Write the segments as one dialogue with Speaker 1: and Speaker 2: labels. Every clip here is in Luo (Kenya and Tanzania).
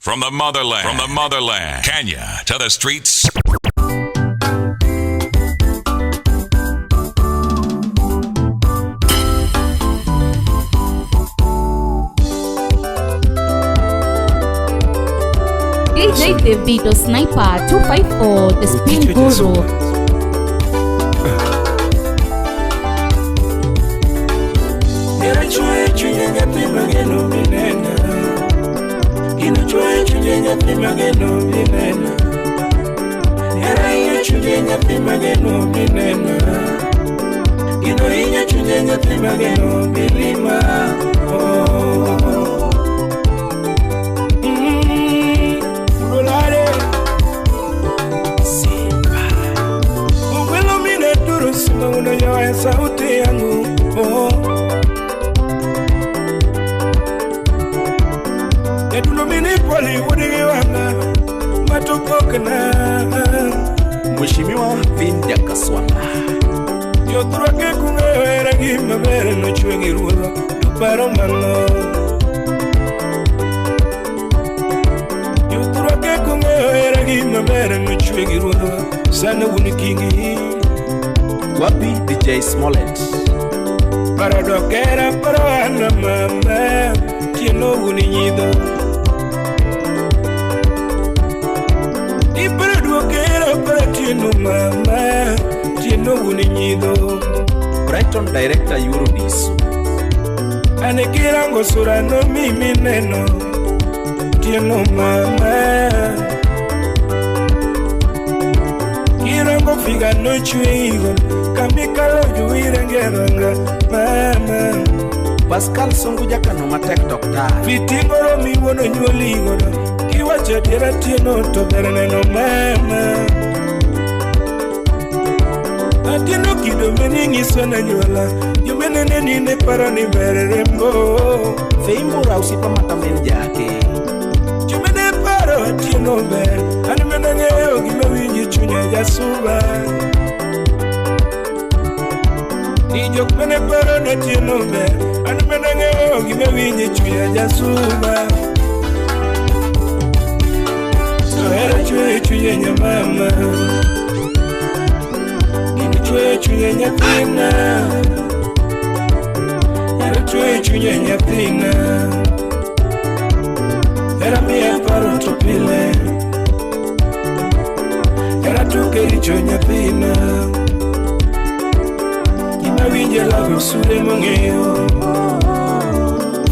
Speaker 1: From the motherland, Kenya to the streets.
Speaker 2: DJ Davido Sniper 254, the Spin Guru.
Speaker 3: Sauti yangu Yadulumini poli wadigiwana matupokana
Speaker 4: Mheshimiwa Vinda Kaswanga
Speaker 3: Yoturake kungewera gimabere no chwengi rulo tuparo mano Yoturake kungewera gimabere no chwengi rulo sana unikingi
Speaker 4: Wapi DJ Smollett
Speaker 3: Paradokera parana mama Tieno unido Iparadokera paratieno mama Tieno unido
Speaker 4: Brighton Director Eurodisu
Speaker 3: Anekirango surano mimi neno Tieno mama Kirango figa no chuigo Kamikalo juire ngeranga mama
Speaker 4: Pascal Songuja kanoma TikTok
Speaker 3: Vitingoro miwono nyoligo Kiwacha dira tieno to bereneno mama Atieno kido meningi sona nyola Yumenene nine para ni merembo
Speaker 4: Feimbo rausipa matamen jake
Speaker 3: Jumene paro atieno ber Animenangeo gimewinji chunya jasuba Nijok mene paro na tieno ber Animenangeo gimewinji chunya jasuba Sohera chwe chuye nyamama Nini chwe chuye nyathina Hera chwe chuye nyathina Hera miya paro topile Hera tuke richo nyathina Kina winje lago sure mongeo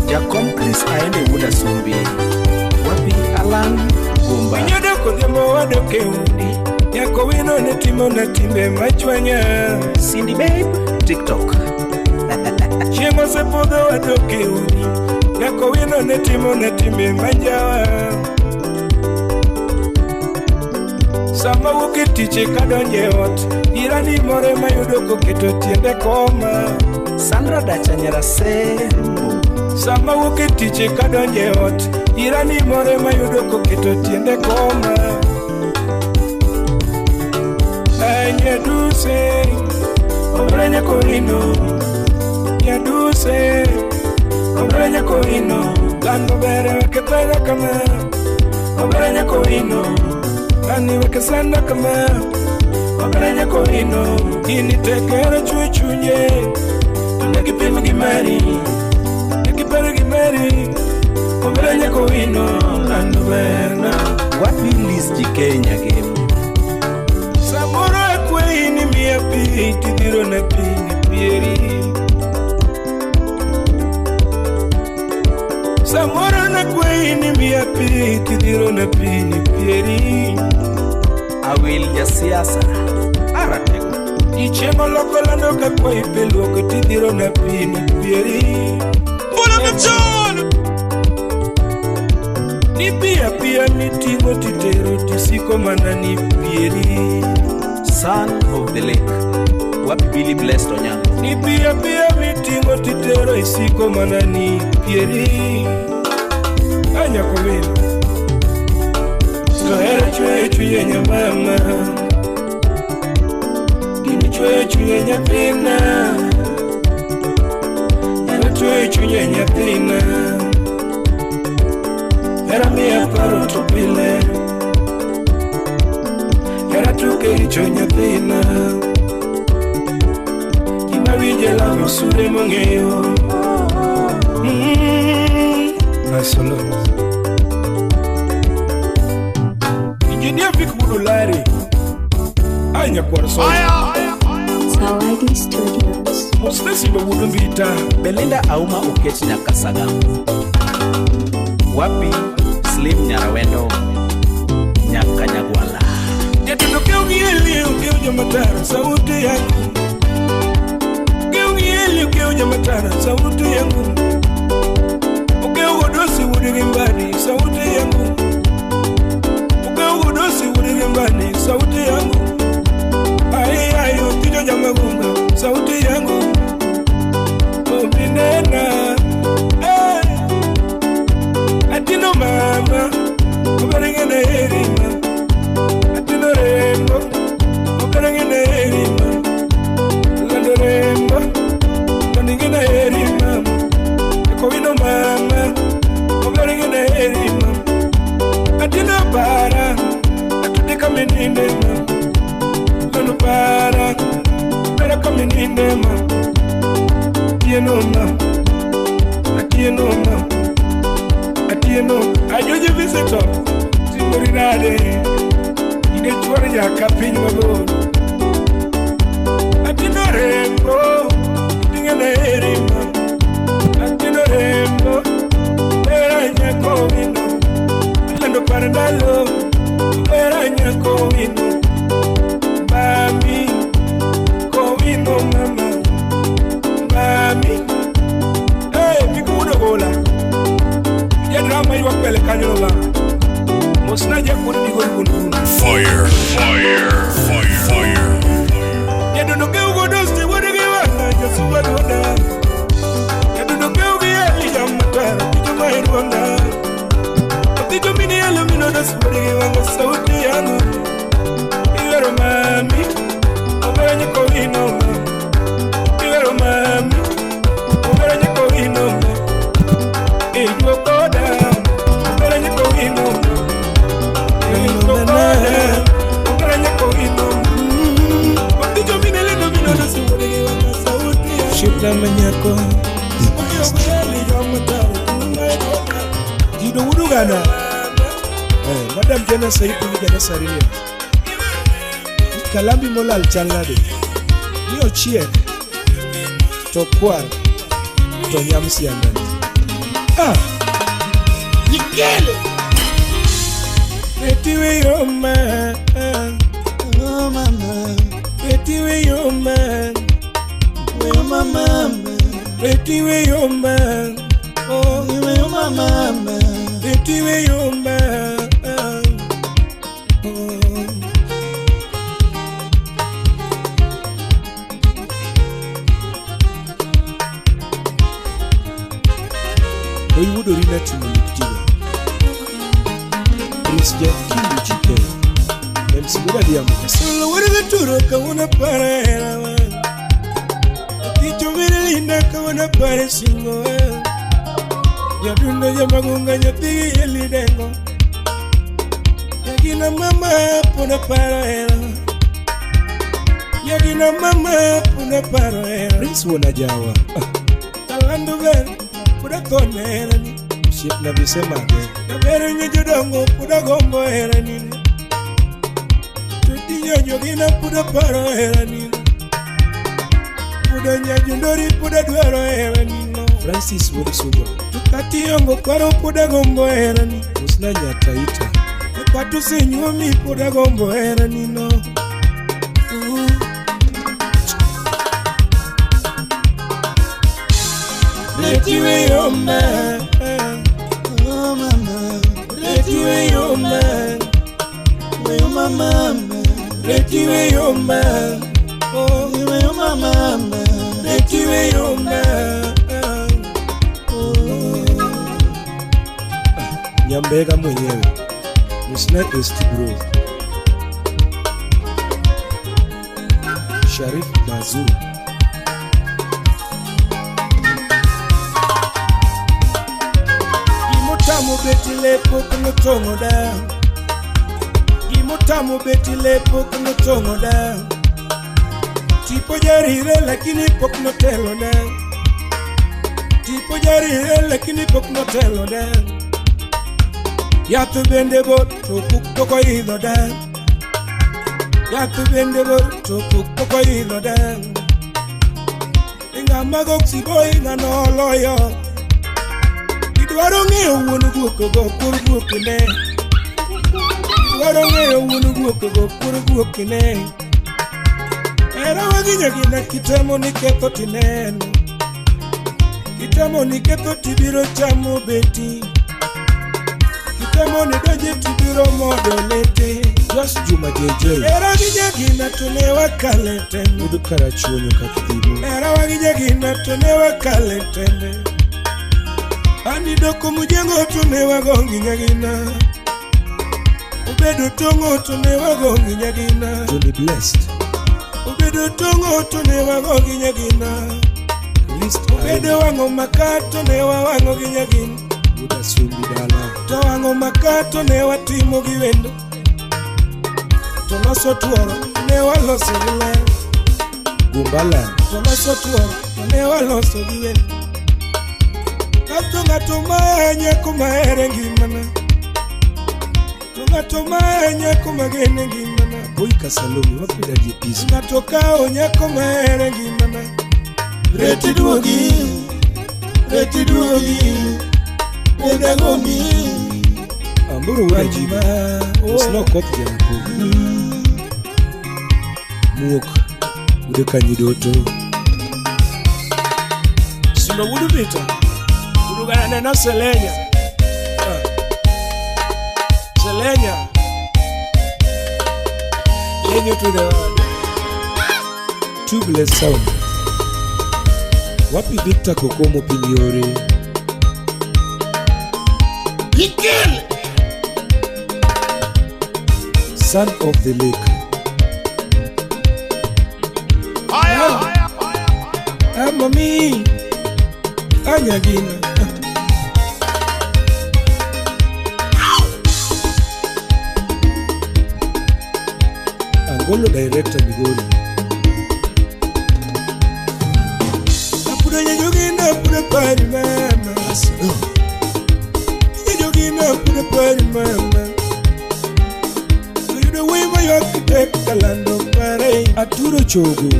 Speaker 4: Jakom Chris aende wuda sumbi Wapi Alan Gumba
Speaker 3: Winyoda kodhiambo wadoke udi Yako wino netimo na timbe machwanya
Speaker 4: Cindy Babe TikTok
Speaker 3: Chiemo se podho wadoke udi Yako wino netimo na timbe majawa Sama wuke tiche kadonje ot Irani more mayudo koketo tiende koma
Speaker 4: Sandra Dachanyara Sembo
Speaker 3: Sama wuke tiche kadonje ot Irani more mayudo koketo tiende koma Anya duse Obranya korino Nyaduse Obranya korino Lando bere weke pega kama Obranya korino Lani weke sanda kama Obranya korino Ini tekera chue chunye Nekipima gimari Nekipara gimari Obranya korino Lando bere
Speaker 4: Wapi Liz Jikenya game
Speaker 3: Samoro ekwe ini miya pi Tidiro na pi ni pieri Samoro na kwe ini miya pi Tidiro na pi ni pieri
Speaker 4: Awil ya siasa Aratego
Speaker 3: Ichemo loko lando kakwa ipeluoko Tidiro na pi ni pieri Bola mchon Ni pia mitingo titero Tisiko mana ni pieri
Speaker 4: Son of the Lake Wapi Billy Blessed Onyango
Speaker 3: Ni pia mitingo titero Isiko mana ni pieri Anya kumina Sohera chwe chuye nyamama Gini chwe chuye nyathina Hera chwe chuye nyathina Era mia paro to pile Era tu che richo nyathina Ima vije la misure mongeo Solo Engineer Vic Budulari Anya Quarso
Speaker 5: Zawadi Studios.
Speaker 3: Mostesi Babudumbita
Speaker 4: Belinda Auma Okech Nyakasaga. Wapi Slim Nyarawendo Nyakanyagwala.
Speaker 3: Yatondokeo gieli ukeo jamatara sauti yangu Ukeo gieli ukeo jamatara sauti yangu Ukeo godosi wudirimbani sauti yangu Ukeo godosi wudirimbani sauti yangu Ai utijo jamagunga sauti yangu Minena Atino mama Obarengene erima Atino rembo Obarengene erima Lando rembo Maningene erima Ekowino mama Obarengene erima Atino para Atudika menindema Lando para Para kaminindema Atieno, ajoje visitor, simorinade, ine chwari ya kapinyi mabor. Atieno rembo, tingene erima, Atieno rembo, era nyako wino, lando parandalo, era nyako wino, mami, ko wino mama. Mami, gola. Ya drama iwa kwele kanyo la. Mosna je kuni gol.
Speaker 1: Fire, fire, fire, fire.
Speaker 3: Ya dono ke ugo dosti wode ge wana ya suwa doda. Ya dono ke ugo ya mata tijo mai ronda. Tijo mini ya mino das wode ge wana sauti yangu. Iwero mami, obenye ko ino. Iwero mami, obenye ko ino. Shipna manyako Jido wudugana Madam Jena Saipu ni Jena Sarinia Kalambi mola alchanlade Ni ochie Tokwar Tonyamsi andani Yikele Retiwe yo man Oh mama Retiwe yo man Oh mama Retiwe yo man Oh mama Retiwe yo man Oyi wudo rina tumulikijiga Prince Jeff Kindu Chike MC Buda Diamuka Solo wuriga turo kawana para hera wan Ticho vile linda kawana para singo wan Yadunda jamagunga nyatigi yeli dengo Yagina mama puna para hera Yagina mama puna para hera Prince wana jawa Talando gani Puda kone herani Mship na visema ge Nabere nye jodongo puda gombo herani Tuti nyanyo gina puda paro herani Puda nyajundori puda duaro herani Francis Wodisugo Tukati yongo kwaro puda gombo herani Usna nyataita Nekatu senyumi puda gombo herani no Retiwe yo man Oh mama Retiwe yo man Oh mama Retiwe yo man Oh mama Retiwe yo man Nyambega mwenyewe Musna Esti Bro Sharif Mazuru Gimotamo beti lepo kuno tongo da. Gimotamo beti lepo kuno tongo da. Tipo jarire lakini pok no telo da. Tipo jarire lakini pok no telo da. Yatu bende bot to puk poko idho da. Yatu bende bot to puk poko idho da. Inga magok si boy nga no loyo. Idwaro ng'eyo wuon guoko go kur guokine. Idwaro ng'eyo wuon guoko go kur guokine. Era waginya gina kitemo ni ketho tineno. Kitemo ni ketho tibiro chamo beti. Kitemo ni doje tibiro modo lete.
Speaker 4: Just Juma JJ.
Speaker 3: Era waginya gina tonewa kaletende.
Speaker 4: Udu karachuonyo kakidhimu.
Speaker 3: Era waginya gina tonewa kaletende. Ani doko mujengo tonewa gongi nyagina. Ubedo tongo tonewa gongi nyagina.
Speaker 4: Johnny Blessed.
Speaker 3: Ubedo tongo tonewa gongi nyagina.
Speaker 4: List
Speaker 3: Ubedo wango makato newa wango gi nyagina.
Speaker 4: Uda sumbi dala.
Speaker 3: To wango makato newa timo gi wendo. To loso tuoro newa loso gi ler.
Speaker 4: Gumbala.
Speaker 3: To loso tuoro newa loso gi wendo. Kato ng'ato manya kuma ere ngimana. To ng'ato manya kuma gene ngimana.
Speaker 4: Boy Kasalomi wapida jipizo.
Speaker 3: Ng'ato kao nyako ma ere ngimana. Reti duogi. Reti duogi. Weda gomi.
Speaker 4: Amburu wura jiba. Usno koth janapo. Muok. Ude kanyidoto.
Speaker 3: Sino wudu bita. Wudu gana nena selenya. Selenya. Lenyo to the world.
Speaker 4: Tubeless sound. Wapi Victor Kokomo Pinyori.
Speaker 3: Hikil.
Speaker 4: Son of the lake.
Speaker 3: Mami. Anyagina.
Speaker 4: Angolo director Migori.
Speaker 3: Apuda nyagina apuda pari mama. Nyagina apuda pari mama. You the way my architect kalando pare.
Speaker 4: Aturo Chogo.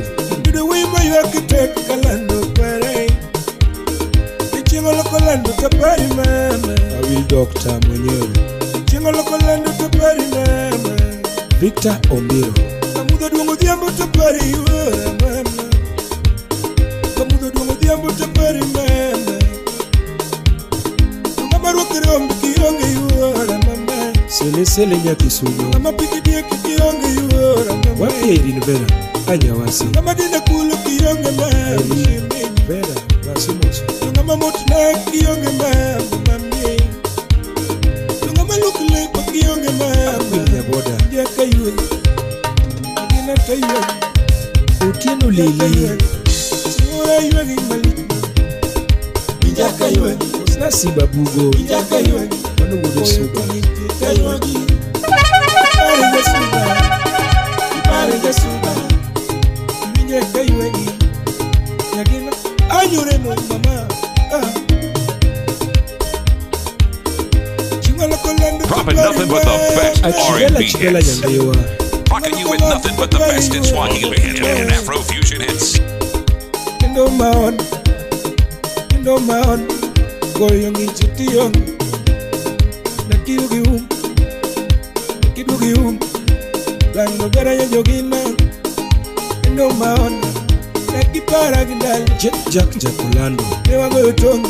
Speaker 3: You the way my architect kalando pare. Chingolo kalando tapari mama.
Speaker 4: Awil Doctor mwenyewe.
Speaker 3: Chingolo kalando tapari mama.
Speaker 4: Victor Ombiro.
Speaker 3: Kamudo dungo diambo tapari yura mama. Kamudo dungo diambo tapari mama. Mama rokere ombi kionge yura mama.
Speaker 4: Sele Nyakisuno.
Speaker 3: Mama pikidia kionge yura mama.
Speaker 4: Wapi Irene Vera. Anyawasi.
Speaker 3: Mama dina kulu kionge mama.
Speaker 4: Irene Vera. Rasimoso.
Speaker 3: Mama motna kionge mama. Mami. Mama lukule pa kionge mama.
Speaker 4: Akwil Nyaboda.
Speaker 3: Jaka yue. Gina tayue.
Speaker 4: Otieno Lili.
Speaker 3: Sura yue gimali. Jaka yue.
Speaker 4: Osna Siba Bugo.
Speaker 3: Jaka yue.
Speaker 4: Mano Wudo Suba.
Speaker 1: Dropping nothing but the best
Speaker 4: Achibela
Speaker 1: R&B
Speaker 4: Chibela
Speaker 1: hits.
Speaker 4: Nyandewa.
Speaker 1: Rocking you with nothing but the best in Swahili and Afro fusion hits.
Speaker 3: Kendo maon, goyo ngichitiyo. Kidugi Lando gara ya jogina. Kendo maon, nakipara gindali.
Speaker 4: Jack Jacolando.
Speaker 3: Newa goyo tongo.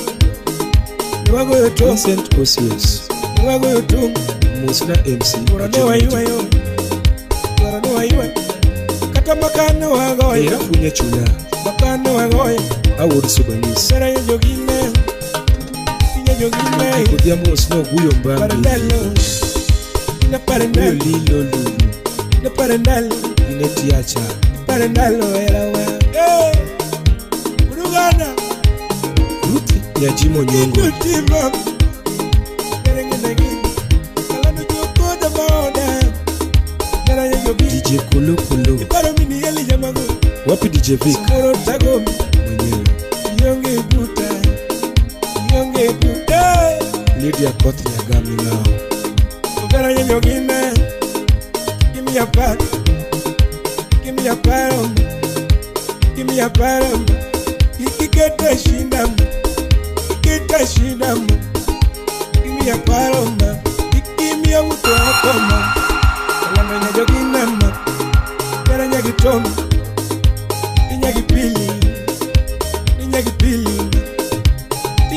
Speaker 4: Vincent Osius.
Speaker 3: Newa goyo tongo.
Speaker 4: Musna MC.
Speaker 3: Bora newa iwa. Kata makano wagoyo.
Speaker 4: Era Funya Chula.
Speaker 3: Makano wagoyo.
Speaker 4: Award Subanis.
Speaker 3: Gara ya jogina.
Speaker 4: Kodiamo Osno Guyo Mbambi.
Speaker 3: Parendalo. Ina parendalo.
Speaker 4: Lilo Lulu.
Speaker 3: Ina parendalo.
Speaker 4: Inetiacha.
Speaker 3: Parendalo era wa. Urugana.
Speaker 4: Ruth Nyajimo Nyongo.
Speaker 3: Kutima. DJ Kulu Kulu. Iparo mini yeli jamago. Wapi DJ Vic? Koro tago mwenyewe. Yonge buta. Yonge buta. Lydia Kothi Nyagami now. Ugara nyenyo gime. Give me a part. Give me a part. Give me a part. Ikiketa shindam. Ikiketa shindam. Give me a part. Give me a muto akoma. Alanga nyenyo gime. Gara nyagi tomu. Nyagi pili. Nyagi pili.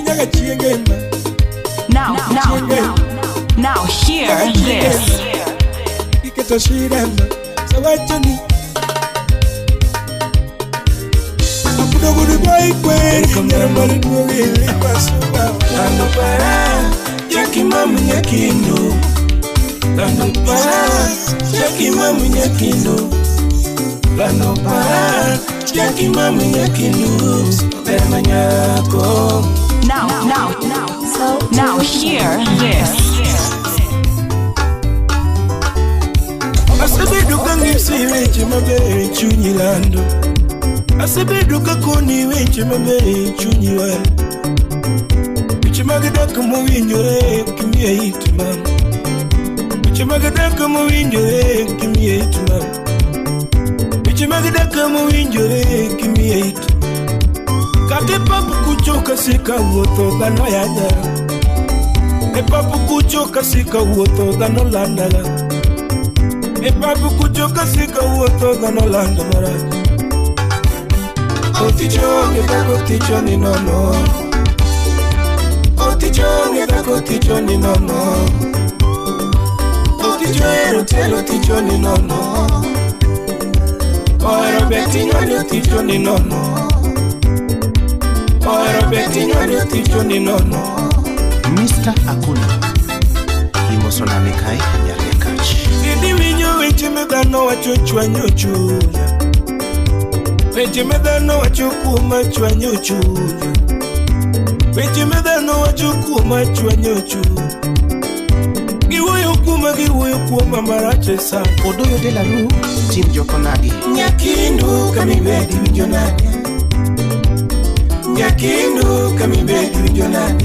Speaker 3: Nyagi chiengema.
Speaker 6: Now hear this.
Speaker 3: Iketa shirama. Sawachani. Apudogu boy kwen. Kamera duwili pasuba. Lando para. Jackie mamu nyakindo. Lando para. Jackie mamu nyakindo. Lando para. Jackie mamu nyakindo. Berma nyako.
Speaker 6: Now hear this.
Speaker 3: Asebeduka ngisi weche mabe chunyi lando. Asebeduka koni weche mabe chunyi wan. Weche magadaka mowinjore kimie itman. Weche magadaka mowinjore kimie itman. Weche magadaka mowinjore kimie it. Kate papu kuchoka sika wuotho dhano yadara. E papu kuchoka sika wuotho dhano landala. E papu kuchoka sika wuotho dhano landa marach. Otichonge dako tichoni nono. Otichonge dako tichoni nono. Otichonge telo tichoni nono. Oero beti nyonyo tichoni nono. Oero beti nyonyo tichoni nono.
Speaker 4: Mr. Akuna Imosona Mekai Nyale Kach.
Speaker 3: Idi winyo weche medano wacho chwanyo chunya. Weche medano wacho kuoma chwanyo chunya. Weche medano wacho kuoma chwanyo chunya. Giwuoyo kuoma marache sa.
Speaker 4: Odoyo de la Rue Tim Jokonagi.
Speaker 3: Nyakindu kamibedi winjo nade. Nyakindu kamibedi winjo nade.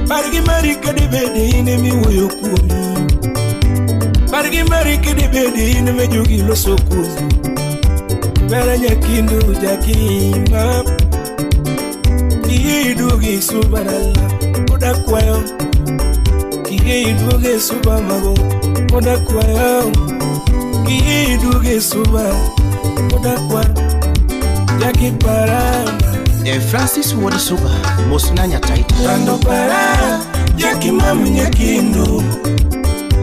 Speaker 3: Bargi marika de bedi ine mi wuoyo kuomi. Bargi marika de bedi ine me jogi loso kuomi. Bera nyakindu jakima. Kiye idugi subarala. Oda kwayo. Kiye idugi subamago. Oda kwayo. Kiye idugi suba. Oda kwayo. Jaki parama.
Speaker 4: Francis Wodisuba Mosnanya Taita.
Speaker 3: Lando para, Jackie mamu nyakindo.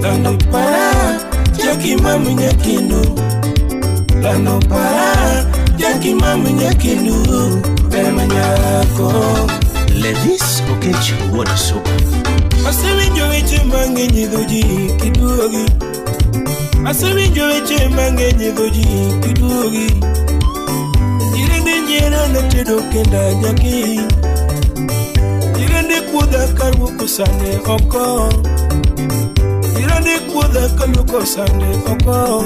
Speaker 3: Lando para, Jackie mamu nyakindo. Lando para, Jackie mamu nyakindo. Berma nyako.
Speaker 4: Levis Okechi Wodisuba.
Speaker 3: Asewinjo weche mang'eny dhoji kiduogi. Asewinjo weche mang'eny dhoji kiduogi. Irende njera na tedo kenda nyaki. Irende kuodha kaluoko sande oko. Irende kuodha kaluoko sande oko.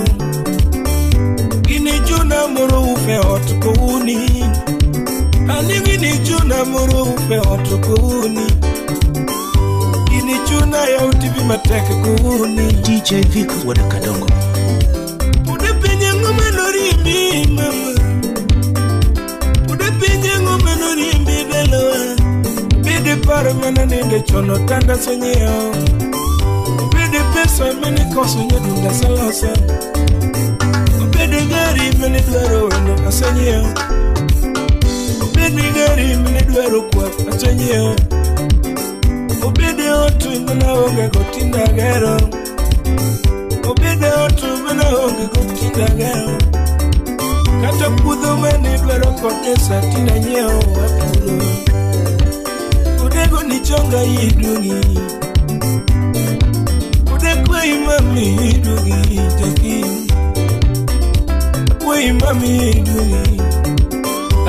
Speaker 3: Gini juna moro ufe ot kouni. Ani gini juna moro ufe ot kouni. Gini juna ya utibi matek kouni.
Speaker 4: DJ Vic Wadakadongo.
Speaker 3: Ude penye ngome nori mi mama. Pinye ngome norimbi beloa. Bide paro mana nende chono tanda sonyeo. Bide pesa mene koso nyedunda salasa. Bide gari mene dwaro wendo asanyeo. Bide gari mene dwaro kwa asanyeo. Bide otu mena onge gotinda gero. Bide otu mena onge gotinda gero. Kata pudho mane dwaro kodesa tina nyeo wapuro. Udego ni chonga idungi. Udego imami idungi jaki. Kwe imami idungi.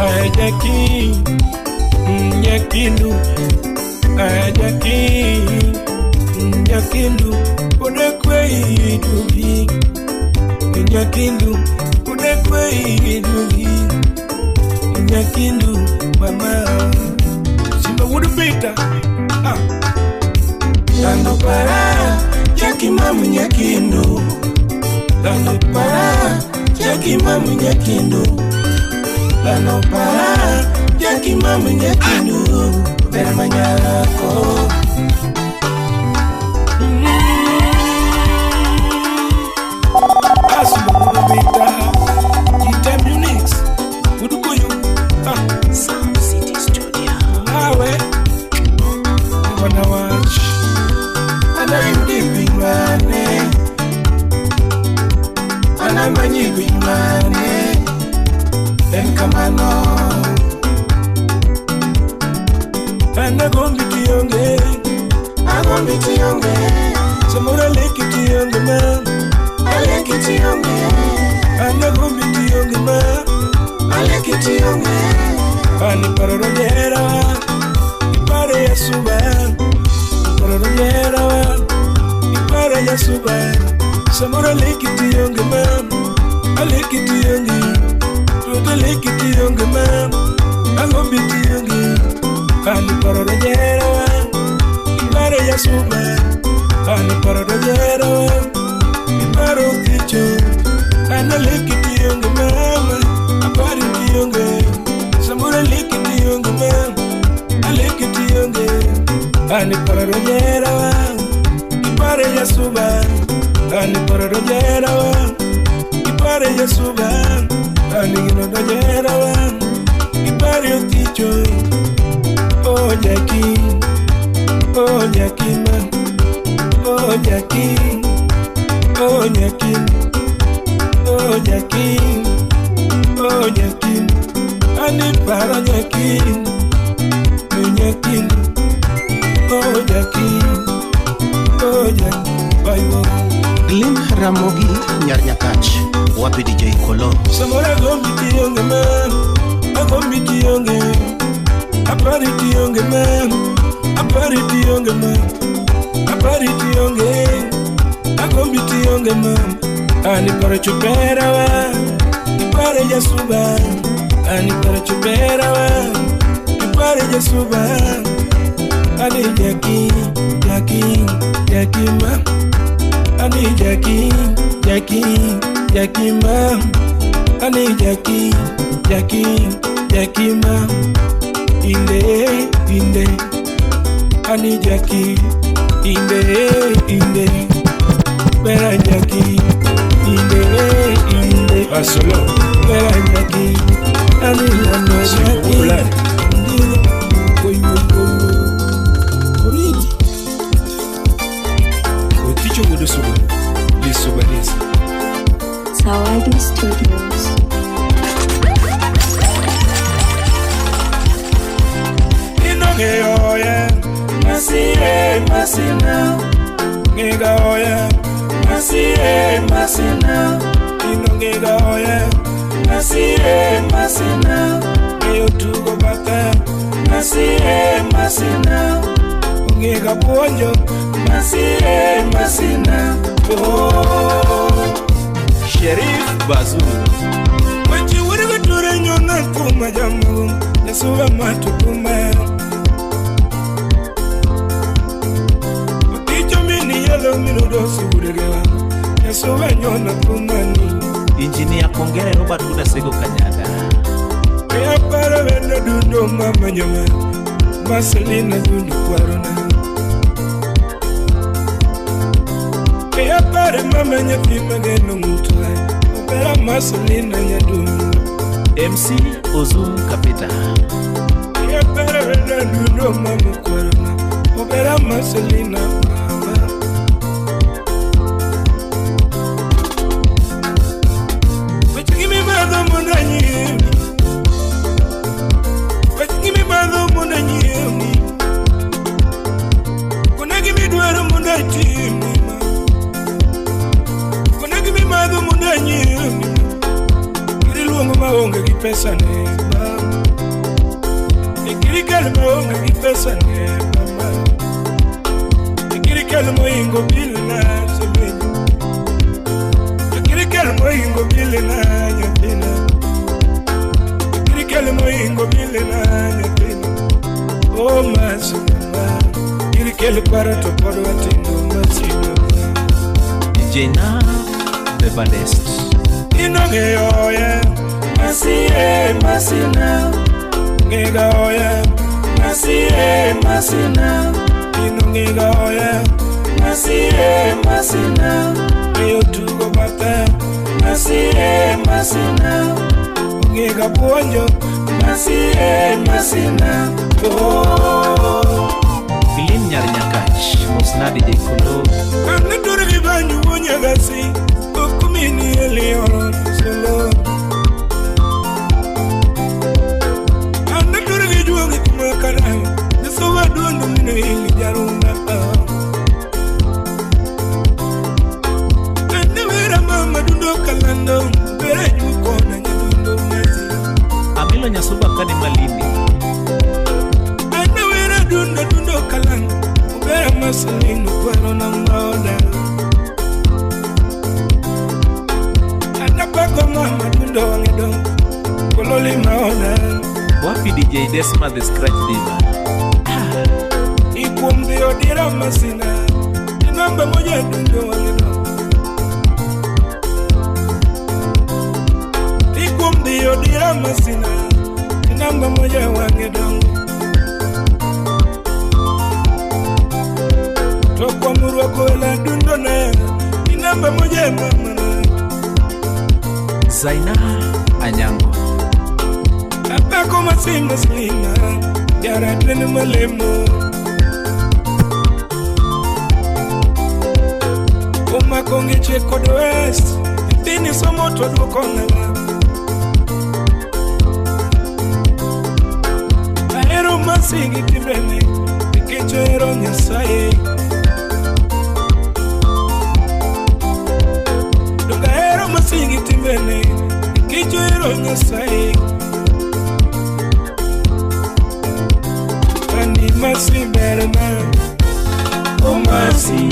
Speaker 3: Aya jaki. Nyakindu. Aya jaki. Nyakindu. Udego idungi. Nyakindu, Udekwe Idugi, Nyakindu, Mama, Simba Woodpita, Lando Para, Jackie Mamu Nyakindu, Lando Para, Jackie Mamu Nyakindu, Lando Para, Jackie Mamu Nyakindu, Bermanyako.
Speaker 4: Sound City Studio.
Speaker 3: Pani parorojera, ipare ya suban, parorojera, ipare ya suban. Samora lekiti yonge mam, alekiti yonge, tuta lekiti yonge mam, alobiti yonge. Pani parorojera, ipare ya suban, pani parorojera, ipare oticho, alekiti yonge mam, apare yonge. Samura likiti yonge man, alekiti yonge. Ani pararojera wa, ipare ya suba. Ani pararojera wa, ipare ya suba. Ani ginodojera wa, ipare oticho. Oh Jackie, oh Jackie man, oh Jackie, oh Jackie, oh Jackie, oh Jackie. Ani para Nyakin, Nyakin, oh Jackie, oh Jackie, bye.
Speaker 7: Glim Ramogi Nyarnyakach, wapi DJ Kolo.
Speaker 3: Samora gombiti yonge man, agombiti yonge, apariti yonge man, apariti yonge man, apariti yonge, agombiti yonge man. Ani para chupera wa, ipare ya suba. Ani para chupera wa, ipare ya suba. Ani Jackie, Jackie, Jackie ma. Ani Jackie, Jackie, Jackie ma. Ani Jackie, Jackie, Jackie ma. Inde, inde. Ani Jackie, inde. Vera Jackie, inde. Asolo. Vera Jackie. Ani la no Jackie. Oticho gudu suba. Lisubanese.
Speaker 5: Sawadi Studios.
Speaker 3: Inonge oya, masina. Ngega oya, masina. Inonge oya, masina. Eyo tugo baka, masina. Ngega bonjo, masina. Oh,
Speaker 4: Sheriff Bazu.
Speaker 3: when you would have to run your neck to my jamu, that's all I'm at to come out. Teacher me, yellow minutos, would have that's all I know not to money.
Speaker 4: Engineer Kongere Robert Udasego Kanyaga.
Speaker 3: We are para when I do no mamma, Marcelina do the quarona. We are para mamma, your team again, no mutuai. Opera Marcelina, you do.
Speaker 4: MC Ozum Kapita.
Speaker 3: We are para when I do no mamma quarona. Opera Marcelina, mama. But you give me mother Monani. But you give me mother Monani. When I give me Dwara Monati, when I give me mother Monani, Girilu Maonga Gipesa Nema. Girikal Maonga Gipesa Nema. Girikal Moingo Bilna, Girikal Moingo. moingo bile na nyathina. Irikele moingo bile na nyathina. Oh masina, irikele para to podo atino masina.
Speaker 4: Jena the baddest.
Speaker 3: Inonge oya, masiye masina. Ngega oya, masiye masina. Inonge oya, masiye masina. Eyo tugo bata, masiye masina. Ngega ponjo, masiye masina. Oh,
Speaker 4: Philin Nyarnyakach, Mosna DJ Kolo.
Speaker 3: Ane dure gibanyu monyagasi, okumini elion solo. Ane dure gijuangi kumakara, nesowa duandu mine ili jaruna. Ane wera mama dundo kalando, wera yukona nyadundo mazi.
Speaker 4: Amilo Nyasuba Kani Malini.
Speaker 3: Ane wera dundo kalando, wera masalinu kwano na mbaoda. Mama dundo wangedo kololi maona.
Speaker 4: Wapi DJ Desma the Scratch Diva.
Speaker 3: Ikumbi odira masina. Inamba moja dundo wangedo. Ikumbi odira masina. Inamba moja wangedo. Tokwa murwa kola dundo na. Inamba moja mama.
Speaker 4: Zaina Anyango.
Speaker 3: Apako masima slima, yara twene malemo. Kuma konge cheko do west, tini somo to do kona. Aero masigi tibene, kecho ero nyasaye. Doga ero masigi tibene, kecho ero nyasaye. Masi berna, oh masi,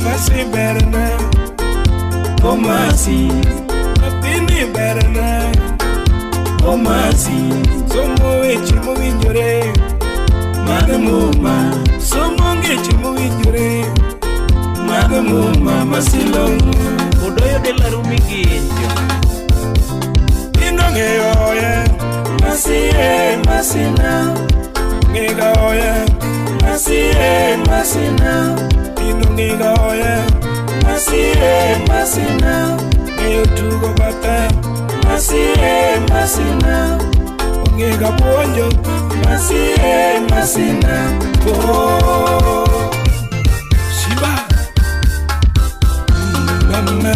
Speaker 3: masi berna, oh masi, atini berna, oh masi, somo echi mo winjore, magamuma, somo ngechi mo winjore, magamuma masilongo,
Speaker 4: Odoyo de la Rumiginjo.
Speaker 3: Inonge oya, masi masina. Ngega oya, masiye masina. Inonga oya, masiye masina. Eyo tugo bata, masiye masina. Ngega ponjo, masiye masina. Oh, Shiba, mama,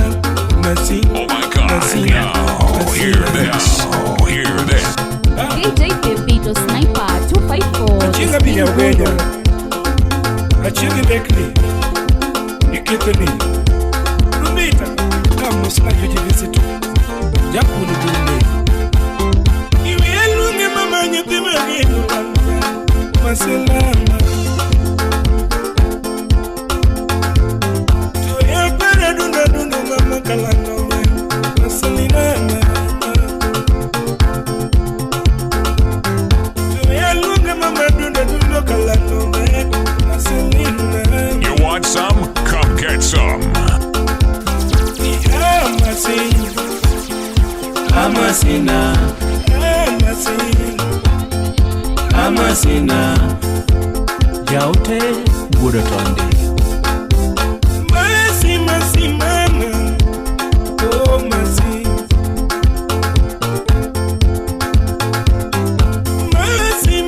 Speaker 3: masi.
Speaker 1: Oh my God! Now hear this. Hear this.
Speaker 2: DJ Davido Sniper 254.
Speaker 3: Chinga biya wenya. Achinga dekli. Ikiteni. Rumita. Kamu sina juji visitu. Japuni dune. Iwe elunge mama nyetima gino. Maselama. Tuya para dunda mama kalano. Maselama.
Speaker 1: You want some? Come get some.
Speaker 3: Amasina, Amasina,
Speaker 4: Jaute Gudotonde.
Speaker 3: Masi mama, oh masi.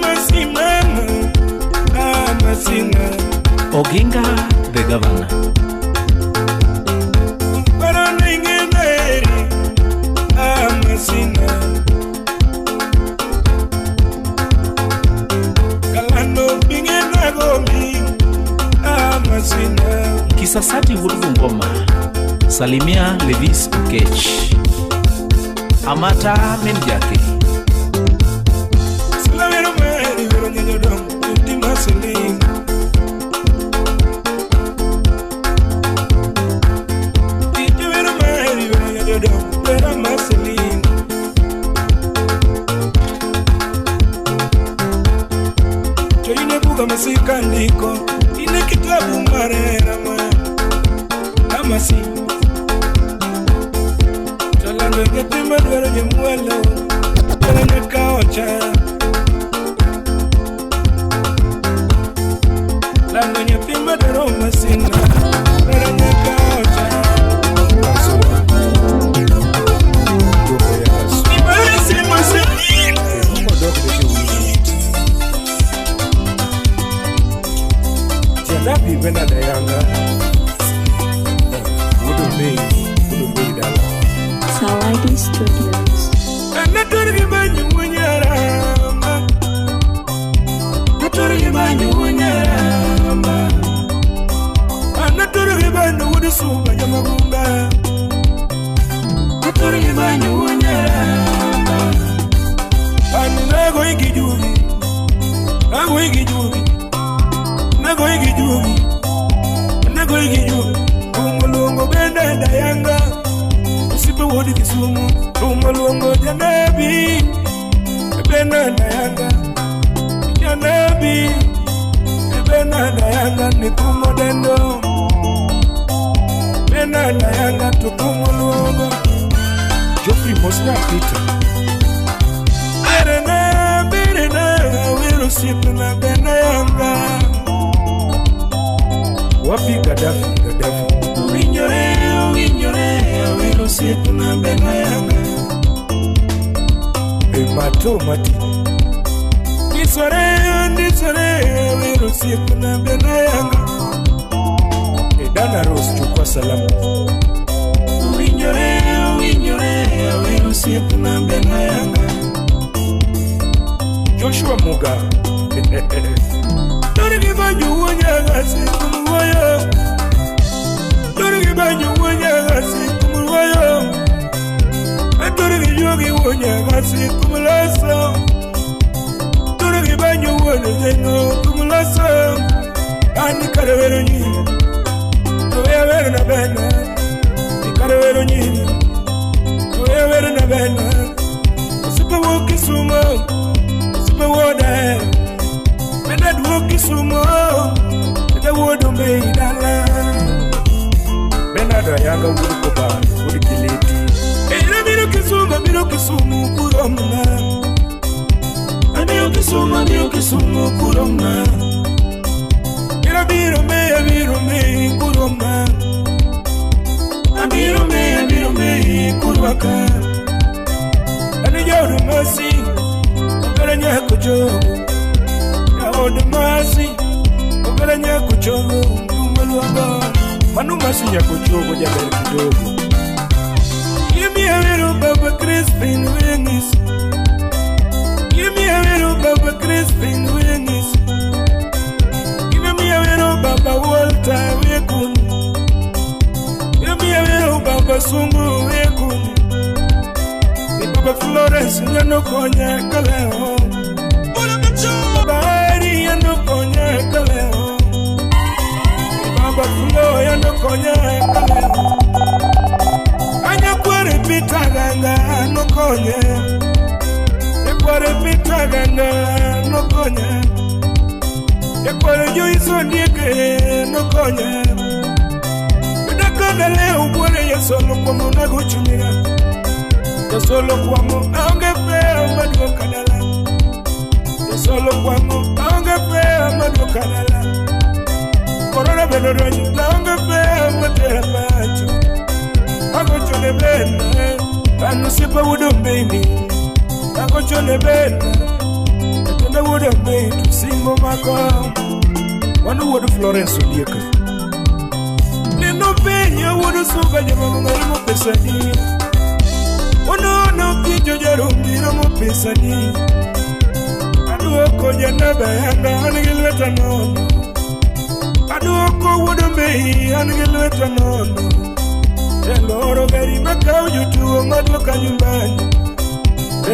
Speaker 3: Masi mama, Amasina.
Speaker 4: Oginga the Governor.
Speaker 3: Amasina. Kalano bingena gomi. Amasina.
Speaker 4: Kisasati Wurugu Ngoma. Salimia Levis Ukech. Amata Menjake.
Speaker 3: Salamero meri vero nyodong. Uti masaling. Tijero meri vero nyodong. masi Chalando que te madero de muelo Chalando caocha Lando que te madero masina Chalando caocha Mi madre se masi Tiadapi bena da yanga Wudu mei dala
Speaker 5: Sawadee Studios.
Speaker 3: Anatori banyu munyaramba Anatori banyu munyaramba Anatori banyu wudu suba jamagumba Anatori banyu munyaramba Ani nago ikijubi Nago ikijubi Nago ikijubi Nago ikijubi Kumulungo benda dayanga Usipe wodi kisumu Kumulungo janabi Benda dayanga Janabi Benda dayanga Nikumo dendo Benda dayanga Tukumulungo Joffrey Mosna Peter Berena Wiru sipe na benda yanga Wapi Gaddafi Winyore Wiru sipe na benda yanga Mato mati Nisore Wiru sipe na benda yanga Dana Rose chukwa salamu Winyore Wiru sipe na benda yanga Joshua Muga Dori kibanyu wanyaga sikumuwayo Dori kibanyu wanyaga sikumuwayo Dori kijogi wanyaga sikumulasa Dori kibanyu wanyaga kumulasa Ani karewero nyini Noya wero na bena Ni karewero nyini Noya wero na bena Usipe woki sumo Usipe woda Mena duoki sumo Mena wodo meidala Mena do yanga wudi koba Wudi kiliti Eina miro kisumu kuromna Miro kisumu kuromna Biro me kuromna Biro me kurwaka Ani jawdu masi Obera nyako jogo Jawdu masi Obera nyako jogo Numaluanga Manu masi nyako jogo Jaber kidogo Yemi awiru baba Crispin Wengis Yemi awiru baba Crispin Wengis Yemi awiru baba Walter Wekun Yemi awiru baba Sungu Wekun Baba Florence yano konya kaleo Baba Ari yano konya kaleo Baba Flo yano konya kaleo Anya kware pitaganga no konya Kware pitaganga no konya Kware joiso ndieke no konya Bidakana leo kware yasolo kwa muna guchumira Solo kwamo aunge fea madwo kanala Solo kwamo aunge fea madwo kanala Corona benodonyi aunge fea madwo macho Ako chone bena Anu sipa wudo mbeini Ako chone bena Atenda wudo mbeini Tusimbo mako Wanu wudo Florence ulieka Nino penye wudo suga Jama ngarimu pesani Ono kijo jarumiro mo pesani Aduoko janaba yanga anigilweta nono Aduoko wudombe anigilweta nono Eloro gari makao jutuo maduka nyumbani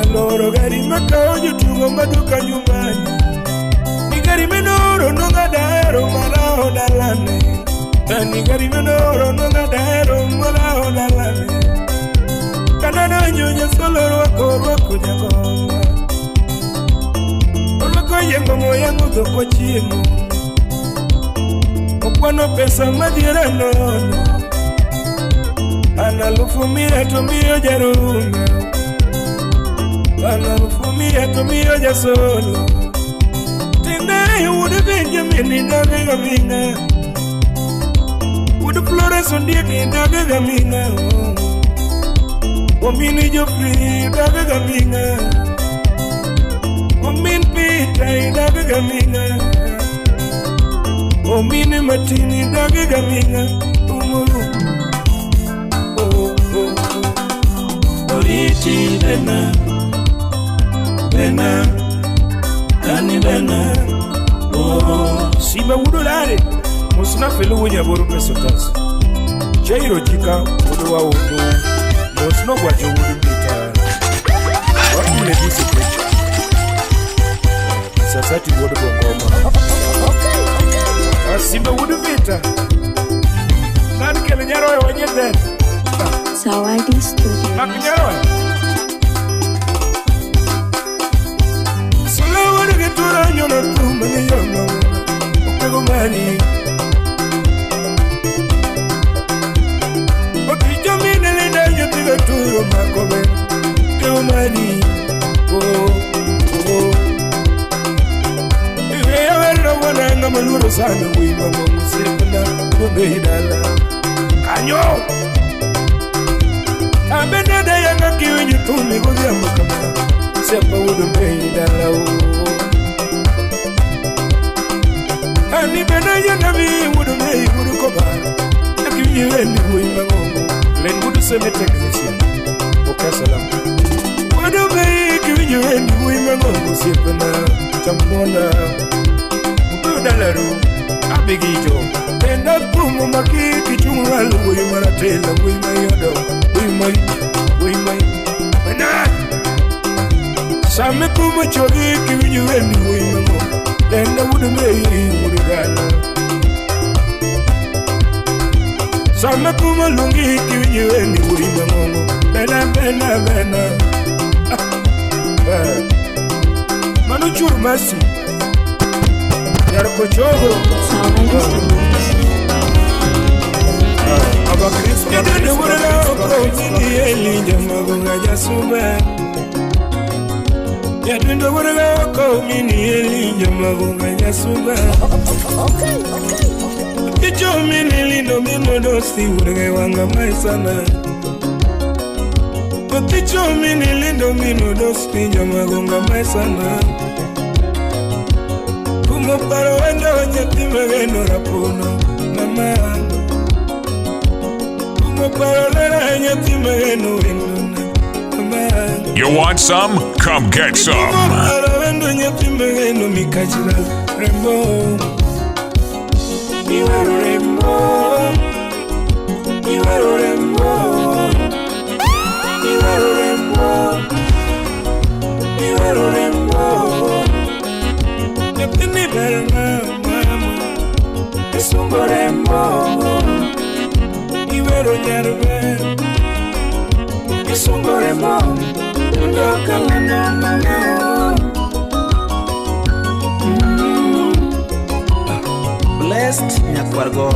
Speaker 3: Eloro gari makao jutuo maduka nyumbani Nigari menoro nonga daero marao dalane Nigari menoro nonga daero marao dalane Kanada nyonya solo wako jagonga Oloko yengo moya ngudo kwa chimu Okwano pesa madira nono Bana lufumia tumio jarunga, bana lufumia tumio jasolo. Tena yude Benjamin daga gamina, ude Flores ondieki daga gamina. Omini Jofri daga gamina, Omin Peter daga gamina, Omini Martini daga gamina. Oriti bena, bena, dani bena. Oh, siba udolare, musna felu wenya boru pesotas. Jairo jika udowa udo, musna wajo udo bita. Wapi le disi pecha? Sasati udo bongoma. Siba udo bita. Nani kele nyaro ya wanyete?
Speaker 5: Zawadi Studios.
Speaker 3: Makinyaro. Solo wada getura nyona tumani yoma. Okego mani. Okijo minele da yoti geturo makobe. Okego mani. Iwe ya wera wana nga maluro sana wima mwamusepana kubehidala. Kanyo! Abenada yanga kiwenye tumi kuzia mkama Sepa wudu mei dala Ani bena yanga mi wudu mei wudu koba Aki weni hui mangongo Len wudu semete kizisia Oka salam Wudu mei kiwenye weni hui mangongo Sepa na chambona Mutu dalaru Abigijo Enda kumu makiki chungu halu Hui maratela hui mayodo Wait, when I Same kuma chogi kiwinyu weni wimamo Then I would've made would've done Same kuma lungi kiwinyu weni wimamo Bena Manu churmasi Yarko chogo
Speaker 5: Zawadi Studios.
Speaker 3: Yadende wurega oko mini eli jamagunga jasube Yadende wurega oko mini eli jamagunga jasube Icho mini lindo mino dosti wurega wanga maisana Icho mini lindo mino dosti jamagunga maisana Kumo paro wenda wanyati mageno rapuno mama
Speaker 1: You want some? Come get some.
Speaker 3: Ibero nyarbe Isungore mo Ndoka mama
Speaker 4: Blessed Nyakwargo.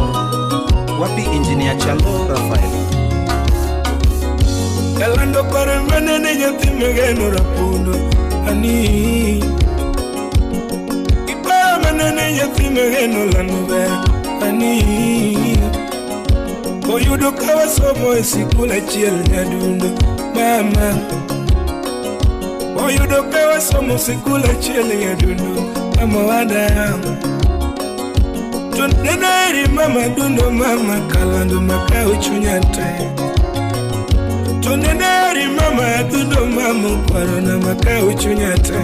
Speaker 4: Wapi Engineer Chalo Rafael.
Speaker 3: Kalando kore manene nyati megeno rapundo Ani Iba manene nyati megeno lanube Ani Oyudo kawa somo esikula chiel nyadundo Mama Oyudo kawa somo esikula chiel nyadundo Mama wada Tundenari mama dundo mama kalando makao chunyate Tundenari mama dundo mama kwarona makao chunyate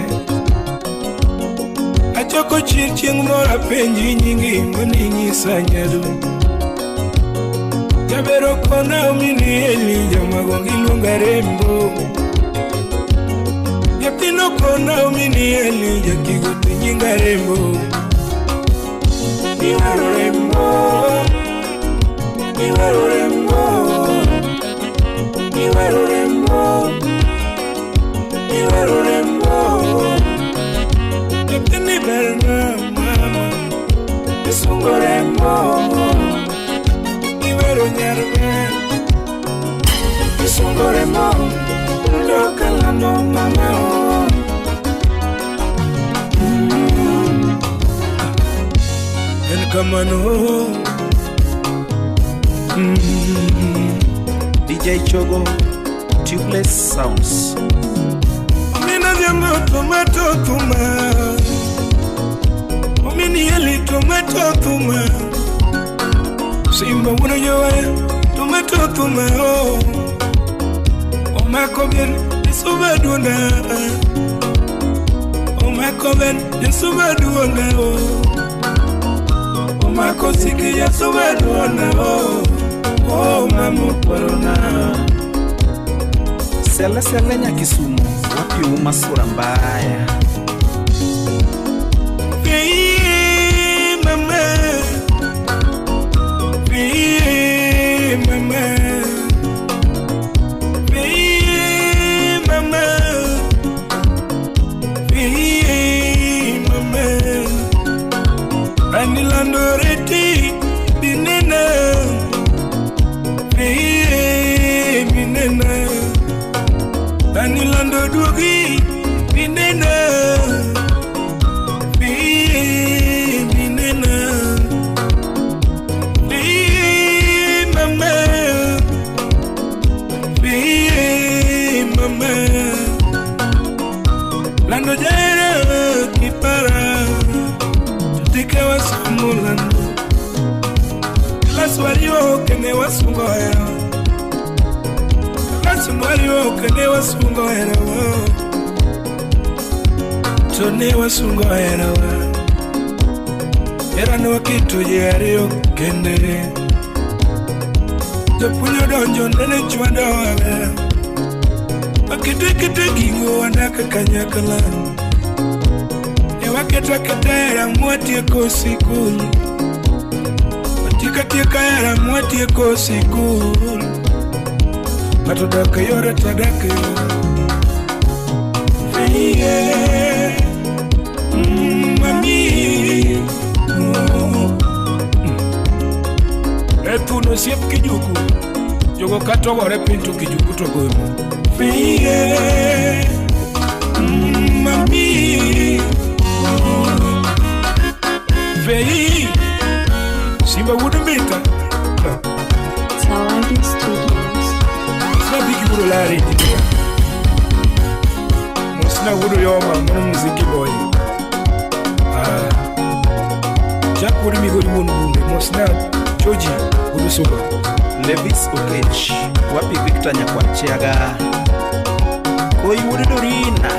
Speaker 3: Achoko chieng mora penji nyingi moni nyisa nyadundo Jabero kona umini eli jamagongi lunga rembo Yapino kona umini eli jakigote nyinga rembo Iwaro rembo Iwaro rembo Iwaro rembo Iwaro rembo Yapini berna mama Isungo rembo Iwaro nyarbe Isungore mo Dokala no mameo El kamano
Speaker 4: DJ Chogo, Tubeless Sounds.
Speaker 3: Omina diamo tomato tuma Omini eli tomato tuma Simba wuna yoye tomato tuma Omako bien isuba duona Omako bien isuba duona Omako siki ya suba duona Oh mamu corona
Speaker 4: Sele sele nya Kisumu, wapi umasura mbaya.
Speaker 3: Fii mama Fii mama Fii mama Fii mama Anilando reti dinena Fii minena Anilando duogi minena Fii minena Fii mama Fii mama Lando jaira kipara Tutika wasamulando Las wario kene wasungoya Mario kene wasungo erawa Tone wasungo erawa Era no kitu yerio kende Japunyo donjo nene chwanda waga Akite gingo wanaka kanyakala Ewa keta era mwati kosikulu Tika era mwati kosikulu Matodaka yore tadaka Feye Mami Etu no siep kijuku Jogo kato gore pinto kijuku togo Feye Mami Feye Simba wudumita
Speaker 5: Zawadi Studios.
Speaker 3: Bigi wuro la redi Mosna wuro yoma mwana muziki boy Jack wuri mi gori munu bunde Mosna Choji wuro soba
Speaker 4: Levis Okech, wapi Victor Nyakwachiaga. Koi wuri Dorina,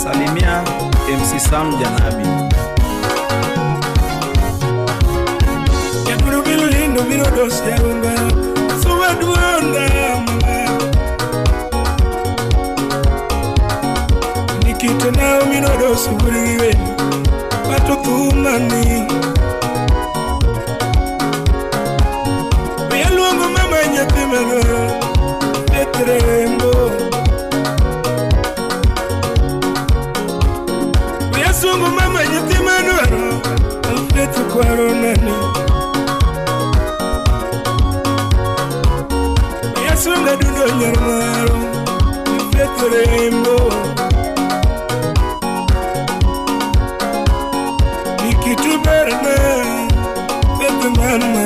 Speaker 4: Salimia MC Sam Janabi.
Speaker 3: Yakuru bilu lindo miro dos yarunga Soba duanda Nikita nao miro dos uriwe Pato kumani Mialuongo mama nyatimano Petrembo Miasungo mama nyatimano Alfredo kwaro nani Miasunga dundo nyarmaro Petrembo Nikitu berna Petremana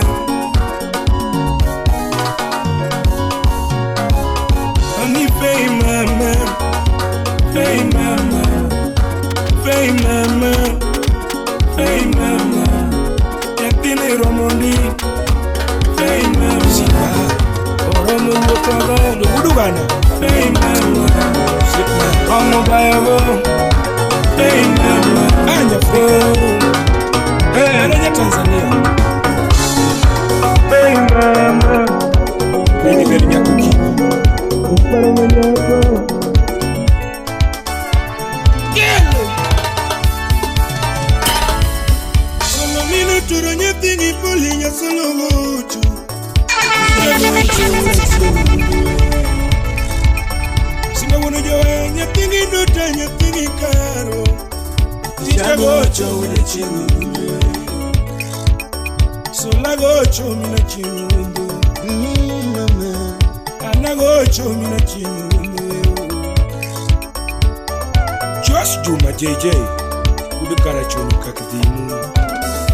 Speaker 3: Honey fey mama Fey mama Fey mama Fey mama Yaktini romoni Fey mama Oromo mokaga Lugudugana Fey mama Omo bayago Fey mama Anya fey Anaja Tanzania Fey mama Nini veri nyakuki Uparama nyako Solo mino turo nyatini poli nya solo mucho Sima wono jowa nyatini dota nyatini karo Tita gocho wile chirundu Sola gocho mina chirundu Ana gocho wacho mina chini Josh Juma JJ Udukara choni kakidhimu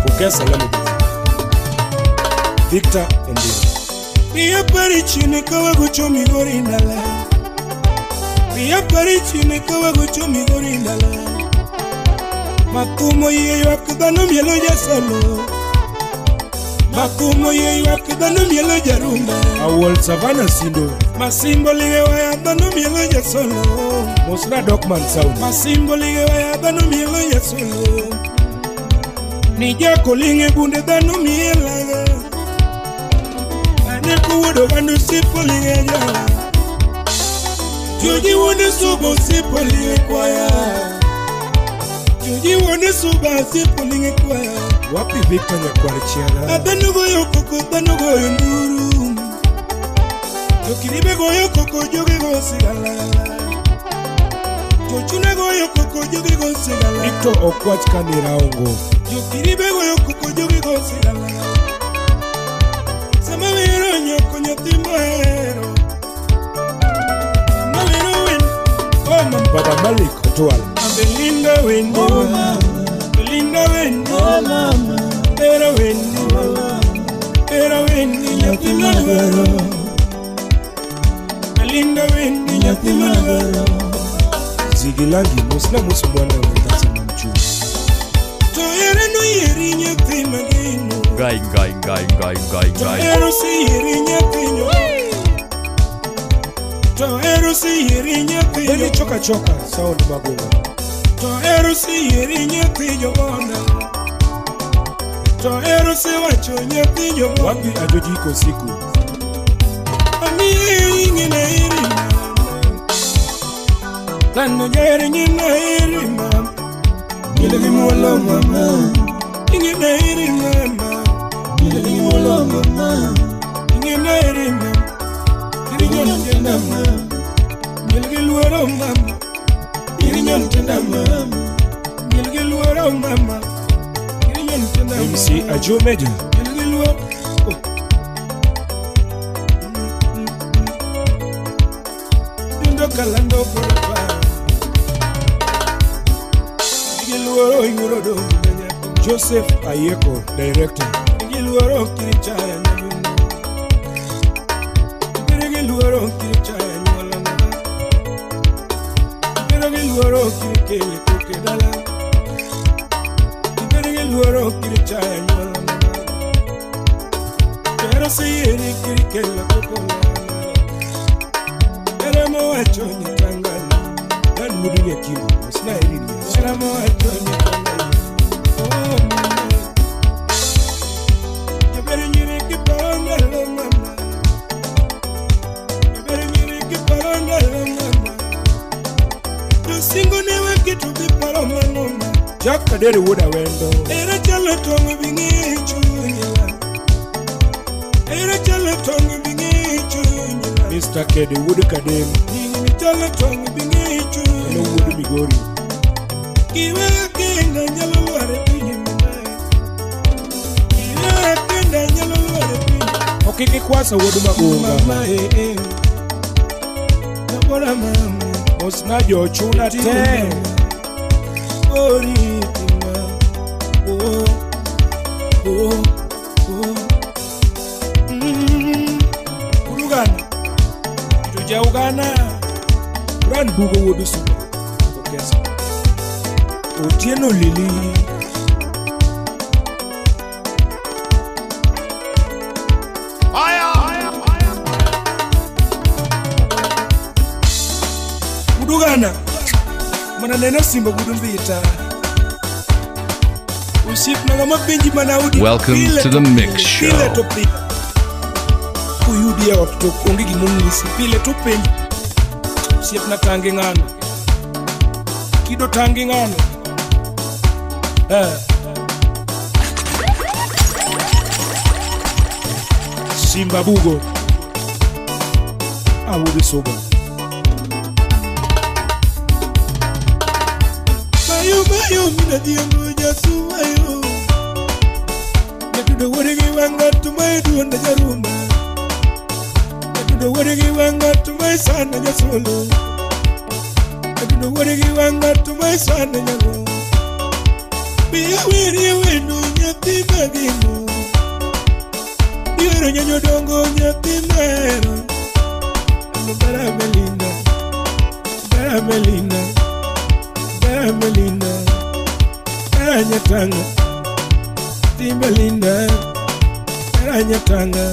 Speaker 3: Pokea salamu Victor Ondino Pia pari chini kawa gucho migori nala Pia pari chini kawa gucho migori nala Makumo ye wakidano mielo ya solo Makumo ye wakidano mielo ya rumba Awol Savannah Sindo Masimbo lige waya dano mielo ya solo Mosra Dokman Sound Masimbo lige waya dano mielo ya solo Nija kolinge bunde dano miela Ane kuwodo wanu sipo lige ya Joji wone subo sipo lige kwaya Joji wone suba sipo lige kwaya Wapi Victor Nyakwari Chiaga Adano goyo koko, dano goyo nduru Jokiribe goyo koko, jogi go sigala Jochuna goyo koko, jogi go sigala Victor Okwach Kaniraongo Jokiribe goyo koko, jogi go sigala Sama vero nyoko nyatimbo hero Sama vero win Oh mama Baba Malik Otual Belinda Wendy Belinda Wendy Era Wendy Era Wendy nyatimbo hero Belinda Wendy nyatimbo hero Zigilangi musna musumwana wendasa mamchu Toere no yeri nyatimbo gino
Speaker 8: Gai
Speaker 3: Toero si yeri nyatinyo Toero si yeri nyatinyo Beni choka sound magunga Toero si yeri nyatinyo bona Toero si wacho nyatinyo bona Wapi ajojiko siku Ami ingina iri Tano jere ngina iri mama Gile gimuolo mama Ingina iri mama Ingina mama Ingina iri mama Irinyon tenda mama Ngilgiluoro mama Irinyon tenda mama Ngilgiluoro mama Irinyon tenda mama MC Ajo Meja Ngilgiluoro Dindo kalando forever Ngilgiluoro yurodo Joseph Ayeko, director Ngilgiluoro kirichaya nyanyuno Ngilgiluoro kirichaya nyolana Ngilgiluoro kirikele kukedala Ngilgiluoro kirichaya nyolana Pero si yeri kirikele kukolana Pero mo wacho nyitangala Dan mudi yekimu, masna eri Pero mo wacho nyitangala Oh mama Jabere nyiri kiparanga lo mama Jabere nyiri kiparanga lo mama Dosingo newe kitu kiparo manoma Jaka deri wuda wendo Era chale tongi bingi chunyela Era chale tongi bingi chunyela Mr. Kedi wudu kadem Nini chale tongi bingi chunyela Hello wudu Migori Kiwe kinga nyalo luare pinyi mamae Kiwe kinga nyalo luare pinyi Okiki kwasa wudu magunga Mamae Nabora mama Mosna jo chuna ten Ori tima Oh Oh Oh Urugana Tuja ugana Ran bugo wudu suba Okesa Otieno Lili Udugana Mana neno simba gudumbita Usip na gama benji mana udi
Speaker 8: Welcome to the Mix Show.
Speaker 3: Pile to pile Uyudi ya watu kongi gimunisi Pile to penji Usip na tangi ngano Kido tangi ngano Simba bugo Awudi soba Mayo mina diango jasu mayo Netudo wori wanga tumayo duwanda jarumba know what you want to my son and your solo. I don't know what you want to my son and your home. Be aware you will know nothing again. You don't go nothing there. Melinda, Melinda, Melinda, Anyatanga, Melinda, Anyatanga,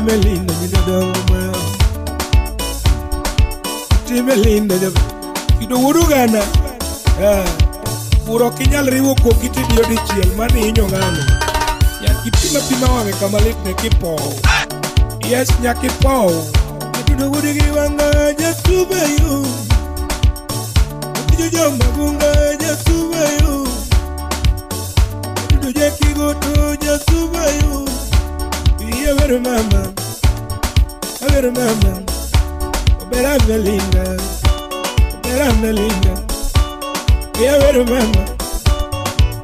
Speaker 3: Melinda, you don't know. Melinda, you don't want to Ghana. Urokinyal riwo kokiti dio di chiel mani inyo ngano. Yakipima pima wange kamalit ne kipo. Yes, nyakipo. You know what you want just to buy you. You jump bunga just to buy you. You Jackie go to just to buy you. You ever remember? I remember. Better Melinda. Better Melinda. You ever remember?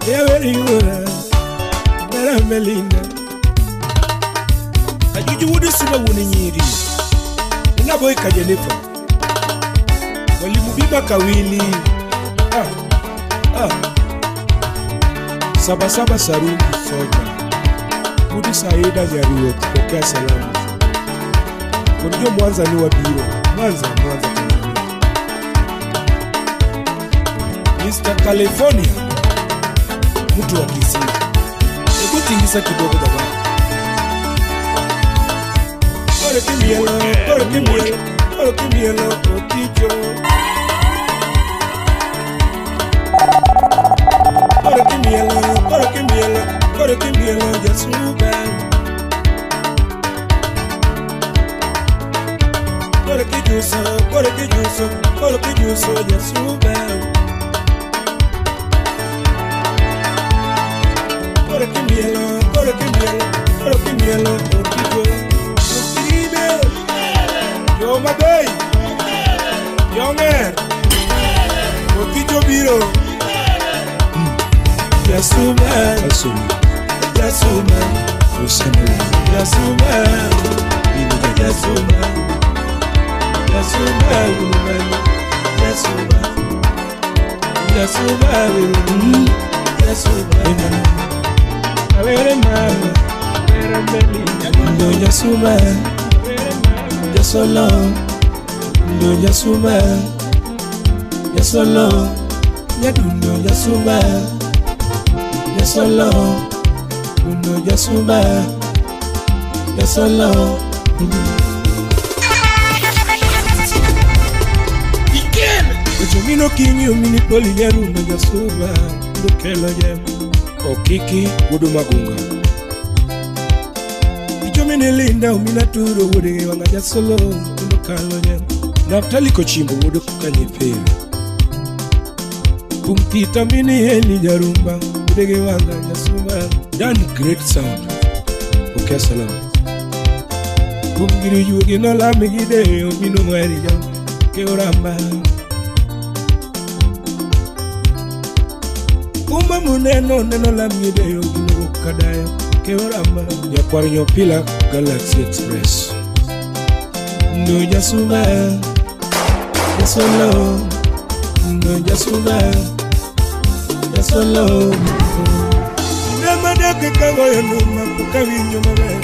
Speaker 3: You ever you Better Melinda. I you would see the winning year. Na boy kajenefa walimubiba kawili Saba Sarugi soja Mudi Saida Jaruo pokea salamu Kundio Mwanza ni wabiro Mwanza Mr. California mtu wa Kisii Ebu tingisa kidogo baba Kore kimielo, oticho Kore kimielo, jasuba Kore kijuso, jasuba Kore kimielo, oticho Yo my boy, young man, Oticho Biro, Yasuma, Yasuma, Yasolo, no Yasuma, Yasolo, Yaduno Yasuma, Yasolo, no Yasuma, Yasolo. Ujumino kinyo mini poli yeru no Yasuma, Lukelo yem, Okiki, Udumagunga. Ujumini linda uminaturo wudi wanga Yasolo, Kalonya Naftali Kochimbo wodo kukanyepere Pumpita mini heli jarumba Udege wanga Yasuma Done great sound Pokea salamu Pumgiri yugi no lami gideo Minu mweri jam Keoramba Pumba muneno neno lami gideo Gino kukadaya Keoramba Nyakwari nyopila Galaxy Express No Yasuma, Yasolo, no Yasuma, Yasolo. Never dake kago yo numa puka vinyo mabe.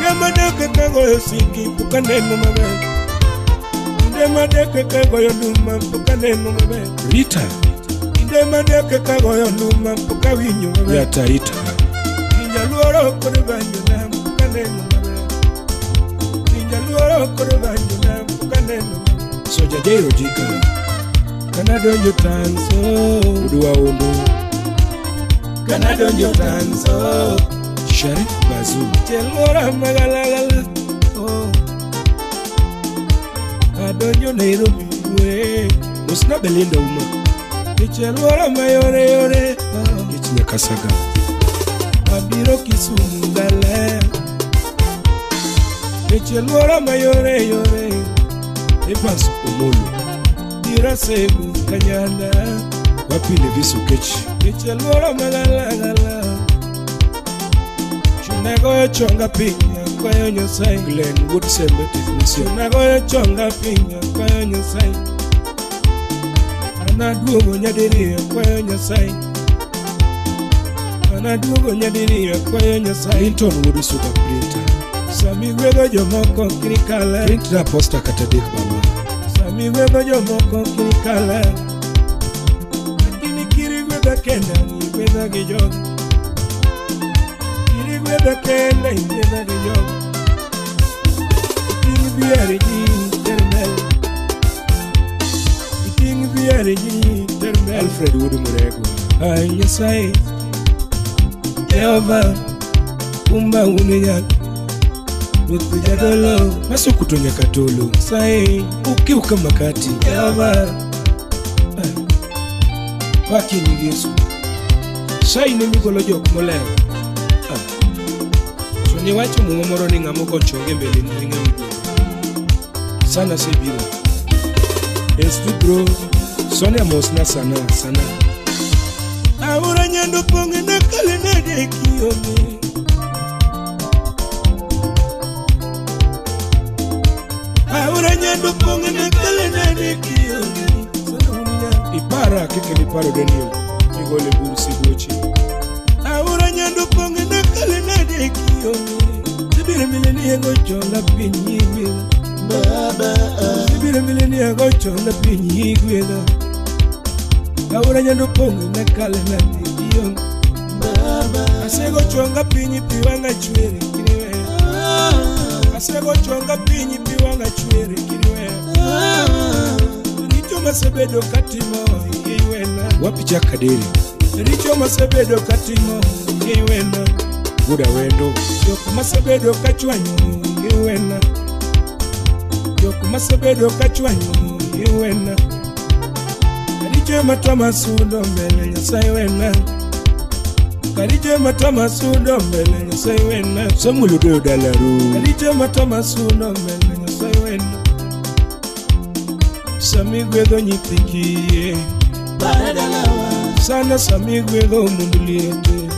Speaker 3: Never dake kago yo siki puka neno mabe. Never dake kago yo numa puka neno mabe. Rita. Never dake kago yo numa puka vinyo mabe. Yata ita. Kinyaluoro kore banyo na puka neno mabe. Soja Jairo Jika Canada yo tanso Udua Ondo Canada yo tanso Sharif Bazu Chelmora Magalagala Adonyo Nairobi we Musna Belinda Uma Chelmora Mayore Yore Ichnya Kasaga Abiro Kisumu Dale Chelmora Mayore Yore Evans Omolo Dira Sebu Kanyanda Wapile Visu Kechi Chelmora Magalagala Chunego Chonga Pinya kwayo Nyasaye. Glenwood Sembe technician. Nagoyo chonga pinya kwayo Nyasaye. Anaduogo nyadiriyo kwayo Nyasaye. Anaduogo nyadiriyo kwayo Nyasaye. Linton Wood Super Printer. Sami gwedho jomoko kirikala. Print na posta kata dek baba. Sami gwedho jomoko kirikala. Lakini kiri gwedha kenda ni gwedha gi jogi. Kiri gwedha kenda ni gwedha gi jogi. Kiri biari ji termel. Kiri biari ji termel. Alfred Wood Murego. Ay Nyasaye. Yehova kumba uninyal. Mukujadolo maso kutonya katolo sai ukiuka makati Yehova paki ni Yesu sai ne migolo jok moleo so ni wacho mumo moro ni ngamo ko chonge mbele ni ngamo sana sebiro estu bro Sonia Mosna sana ahora nyando ponge na kale na de kiome ahora nyando ponge na kale na de kiome ipara kike ni paro Daniel migole bursi bochi ahora nyando ponge na kale na de kiome sibire mileni ego chonga pinyi gwela baba sibire mileni ego chonga pinyi gwela ahora nyando ponge na kale na de kiome baba asego chonga pinyi piwanga chwere kiniwe asego chonga pinyi piwanga chwere kiniwe richo masebedo katimo yiwena wapi chakadiri richo masebedo katimo yiwena buda wendo yoko masebedo kachwanyo yiwena yoko masebedo kachwanyo yiwena richo matama sudo mbele Nyasaye wena Karije matama sudo mbele Nyasaye wena Samuludo dalaru Karije matama sudo mbele Nyasaye wena Sami gwedho nyithikie Paradalawa Sana sami gwedho munduliete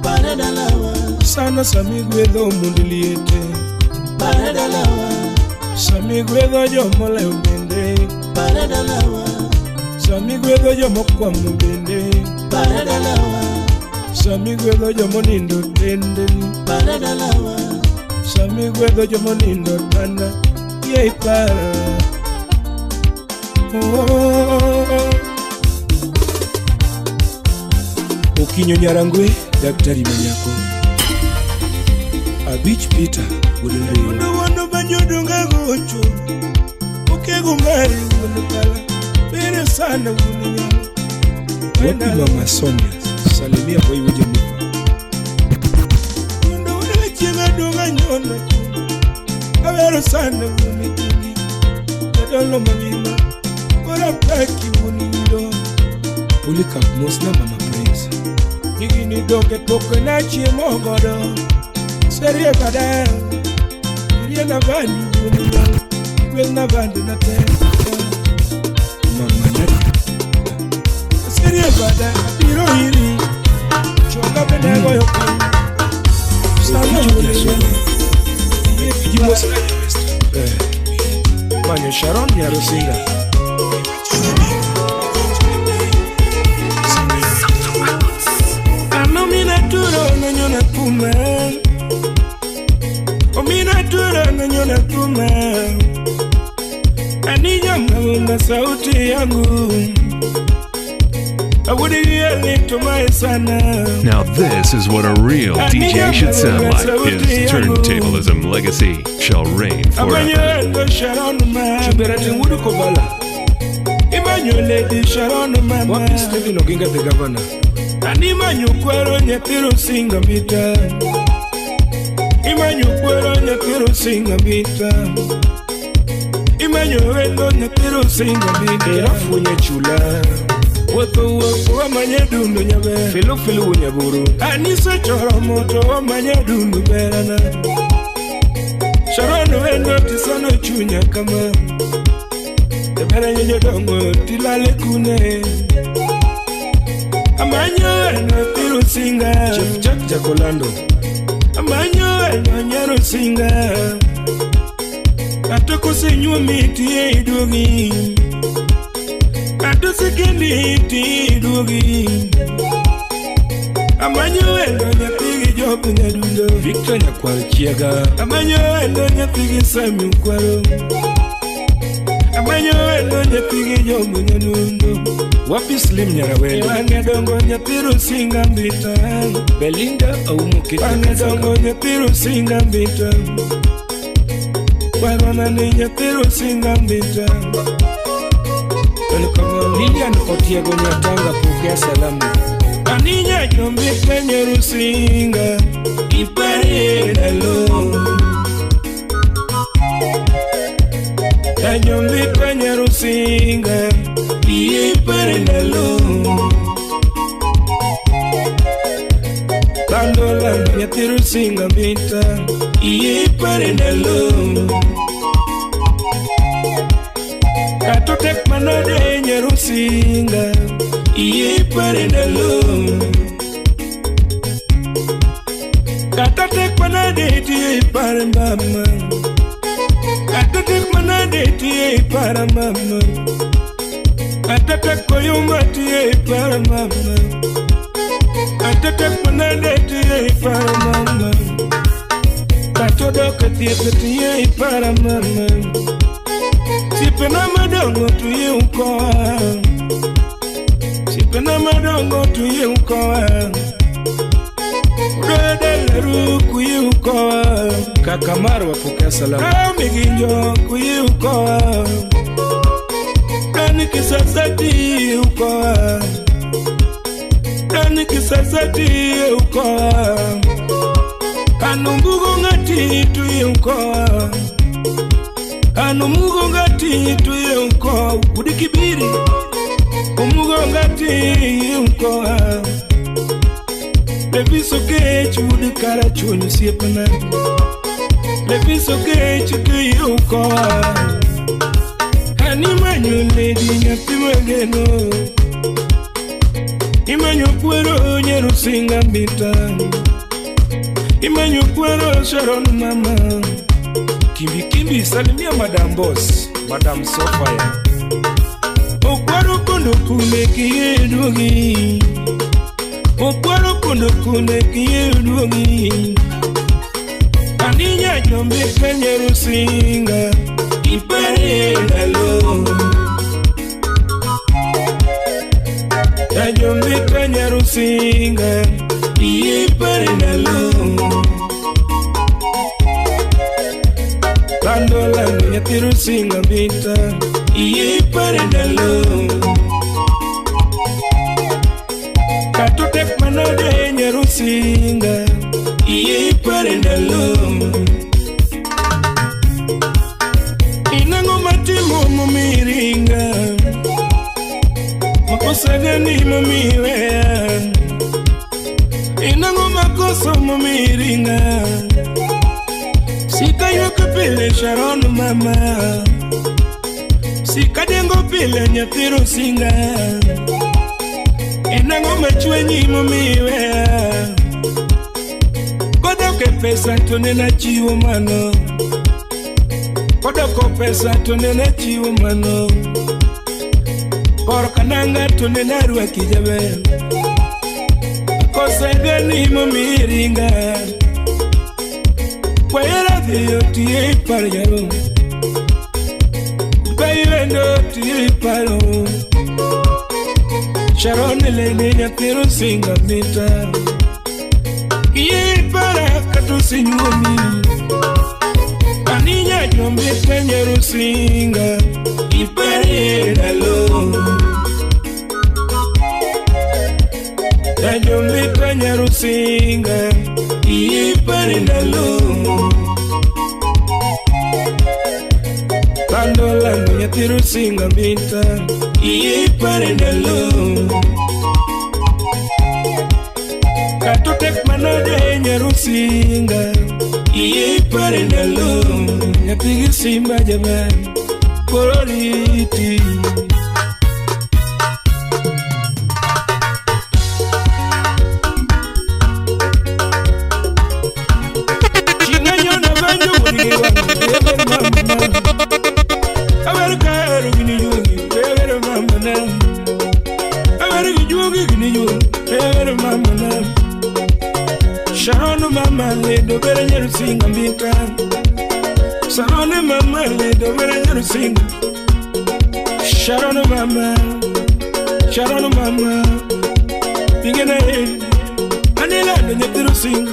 Speaker 3: Paradalawa Sana sami gwedho munduliete Paradalawa Sami gwedho jomole ubende Paradalawa Sami gwedho jomokwa mubende Paradalawa Sami gwedho jomonindo tendeni Paradalawa Sami gwedho jomonindo tanda Yei para Okinyo Nyarangwe Daktari Manyako Abich Peter Budunde Wono banyodo ngagocho Okego ngari wono kala Bere sana wono nyama Wapi Mama Sonia Salimia boy wuje nipa Wono wale chenga donga nyona Awero sana wono kingi Kadolo magina Kora paki wono nilo Pulika Mosna Mama Praise Nigini doge poko na chimo godo Serie kada Irie na vani wono nyama Igwe na vani na te Mama Nadi Serie kada Biro hiri Chonga benego yoko Sana wono nyama Jimos Manyo Sharon Yarosinga Minatura na nyona kuma O minatura na nyona kuma Anija mawunga sauti yangu Awudi yeli tumae sana
Speaker 8: Now this is what a real DJ should sound like. His turntablism legacy shall reign forever.
Speaker 3: Amanyo Sharon ma Chuberati wudu kobala Imanyo Lady Sharon ma Wapi Stephen Oginga the governor Animanyo kwero nyatiro singa mita Imanyo kwero nyatiro singa mita Imanyo wendo nyatiro singa mita Irafu nye chula Woto wa manye dundu nyabe Filu nyaburu Anisa choro moto wa manye dundu berana Sharono wendo tisono chunya kama Tebera nyenyo dongo tilale kune Amanyo eno tiru singa Chef Jack Jacolando Amanyo wendo nyaro singa Atoko senyua miti iduogi Ato sekendi iti iduogi Amanyo wendo nyapigi jobu nyadundo Victor nyakwal chiega Amanyo wendo nyapigi sami ukwaro Amanyo wendo nyapigi jobu nyadundo Wapi slim nyara wendo Wange dongo nyapiru singa mbita Belinda au mukita Wange dongo nyapiru singa mbita Warwana ni nyapiru singa mbita Lilian Otiego nyatanga pokea salamu Aninya jombi kwenye rusinga Ipare nalo Jombi kwenye rusinga Ipare nalo Kandola nyati rusinga mbita Ipare nalo Katotek manade nyerusinga Ipare nalo Katotek manade ipare mama Katotek manade ipare mama Katotek koyuma ipare mama Katotek manade ipare mama Katodoka ipare mama Sipena madongo tuye ukoa Sipena madongo tuye ukoa Udadeleru kuye ukoa Kakamaru wapuka salamu Miginjo kuye ukoa Dani kisasati ukoa Dani kisasati ukoa Anumbugo ngati tuye ukoa Ano mugo ngati tuye uko Udikibiri Umugo ngati uko Leviso kechu udikara chuni siepana Leviso kechu tuye uko Hani manyo lady nyati mageno Imanyo puero nyeru singa mbita Imanyo puero sharon mama Kimbi salimia Madam Boss, Madam Sofia. Okwaro kondo kune kiyedugi. Okwaro kondo kune kiyedugi. Aninya jombe kwenye rusinga. Ipare nalo. Jombe kwenye rusinga. Ipare nalo. Kandola nyatiru singa mbita Ipare nalo Katotek manade nyeru singa Ipare nalo Inango matimu mumiringa Makosa gani mumiwea Inango makosa mumiringa Sika yoke pile Sharon mama Sika dengo pile nyatiru singa Inango machwenyi mumiwea Kodoke pesa tunena chiwo mano Kodoko pesa tunena chiwo mano Korkananga tunena ruwa kijabe Kosa gani mumiringa Kwayera diyo tiye parjaro Kwayendo tiye paro Sharon lene nyatiru singa mita Iye para katu sinyumi Aninya jombe kwenye rusinga Ipare nalo Jombe kwenye rusinga Ipare nalo Kandola nyatiru singa mbita Ipare nalo Katotek manade nyeru singa Ipare nalo Nyatigi simba jaman Kororiti sing and be kind. Surrounding my money, the way I sing. Shout on mama, shout on mama. Begin again, and then I don't sing.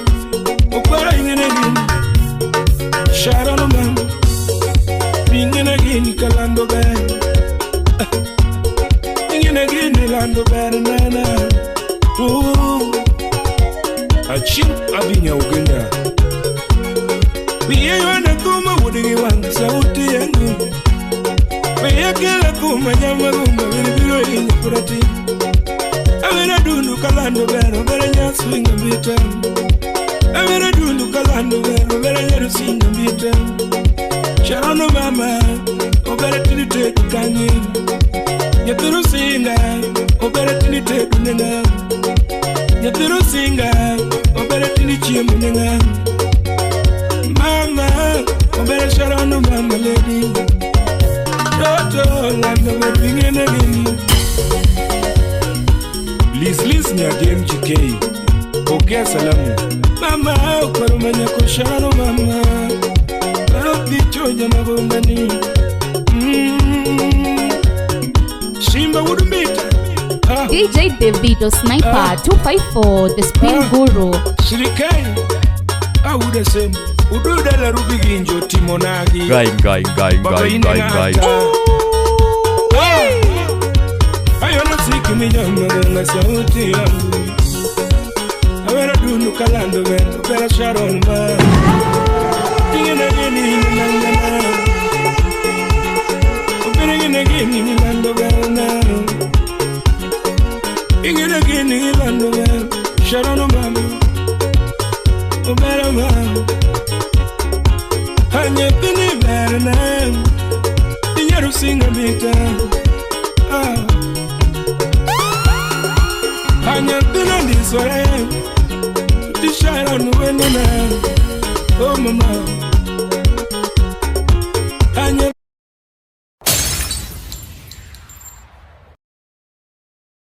Speaker 3: Operating again. Shout on mama. Begin again, Kalando Band. Begin again, Kalando Band, Nana. Ooh, a chip, Abinia Uganda. We ain't a kuma, what do you want? Sauti yangu. We ain't a kuma, Yamaguma, will be in the Purati. I will do Kalando Band, very young swing a bit. I will do Kalando Band, very young sing a bit. Sharon mama, obere tinite kanye. Yaturu singa, obere tinite kunenga. Yaturu singa, obere tinichi munenga. Mama, obere Sharon mama lady. Toto lando bingene gini. Liz nya game GK. Okay salamu. Mama, ukorumanya ko Sharon mama. Shimba wouldn't beat
Speaker 2: DJ Davido Sniper 254, the Spin Guru.
Speaker 3: Shirikai, I would have said, Ududala Rubiginjo Timonagi.
Speaker 9: Guy.
Speaker 3: I don't see me young man, I say, I will do no calendar, better Sharon man. Again in the land of now. Again in the land of Sharon Mama. Oh, better man. And yet, the never name. The yellow sing a bit. And yet, the land is where the Sharon went on. Oh, Mama. And yet,